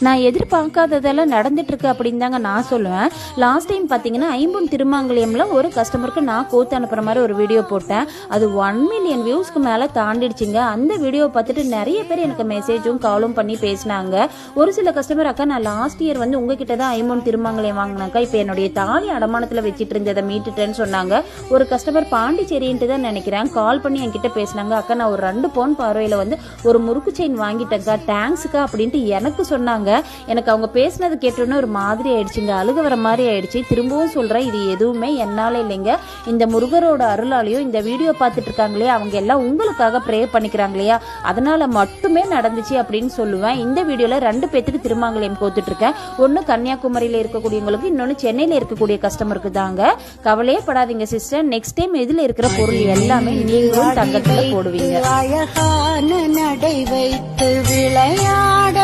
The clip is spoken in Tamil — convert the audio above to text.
நான் எதிர்பார்க்காததெல்லாம் நடந்துட்டு இருக்கு அப்படின்னு தாங்க நான் சொல்லுவேன். லாஸ்ட் டைம் பார்த்தீங்கன்னா ஐம்பொன் திருமாங்கல்யம்ல ஒரு கஸ்டமருக்கு நான் கோத்து அனுப்புற மாதிரி ஒரு வீடியோ போட்டேன். அது 1 மில்லியன் வியூஸ்க்கு மேலே தாண்டிடுச்சுங்க. அந்த வீடியோ பார்த்துட்டு நிறைய பேர் எனக்கு மெசேஜும் காலும் பண்ணி பேசினாங்க. ஒரு சில கஸ்டமர், அக்கா நான் லாஸ்ட் இயர் வந்து உங்ககிட்ட தான் ஐம்பொன் திருமாங்கல்யம் வாங்கினாக்கா, இப்போ என்னுடைய தாலி அடமானத்தில் வச்சுட்டு இருந்ததை மீட்டுட்டேன்னு சொன்னாங்க. ஒரு கஸ்டமர் பாண்டிச்சேரின்ட்டு தான் நினைக்கிறேன், கால் பண்ணி என்கிட்ட பேசினாங்க. அக்கா நான் ஒரு 2 பவுன் பார்வையில் வந்து ஒரு முறுக்கு செயின் வாங்கிட்டேங்க்கா, தேங்க்ஸுக்கா அப்படின்ட்டு எனக்கு சொன்னாங்க. எனக்கு அவங்க பேசினது கேட்டோன்னு ஒரு மாதிரி ஆயிடுச்சுங்க, அழுக வர மாதிரி ஆயிடுச்சு. திரும்பவும் சொல்கிறேன், இது எதுவுமே என்னால் இல்லைங்க, இந்த முருகரோட அருளாலையும் இந்த வீடியோ பார்த்துட்டு இருக்காங்களே அவங்க எல்லாம் உங்களுக்காக ப்ரே பண்ணிக்கிறாங்க இல்லையா, அதனால மட்டுமே நடந்துச்சு அப்படின்னு சொல்லுவேன். இந்த வீடியோவில் 2 பேத்துக்கு திருமாங்கல்யம் கோத்துட்டு இருக்கேன். ஒன்று கன்னியாகுமரியில் இருக்கக்கூடியவங்களுக்கு, இன்னொன்று சென்னையில் இருக்கக்கூடிய கஸ்டமருக்கு தாங்க. கவலையே படாதீங்க சிஸ்டர், நெக்ஸ்ட் டைம் இதில் இருக்கிற பொருள் எல்லாமே நீங்களும் தங்கத்தில் போடுவீங்க. அழகான நடை வைத்து விளையாட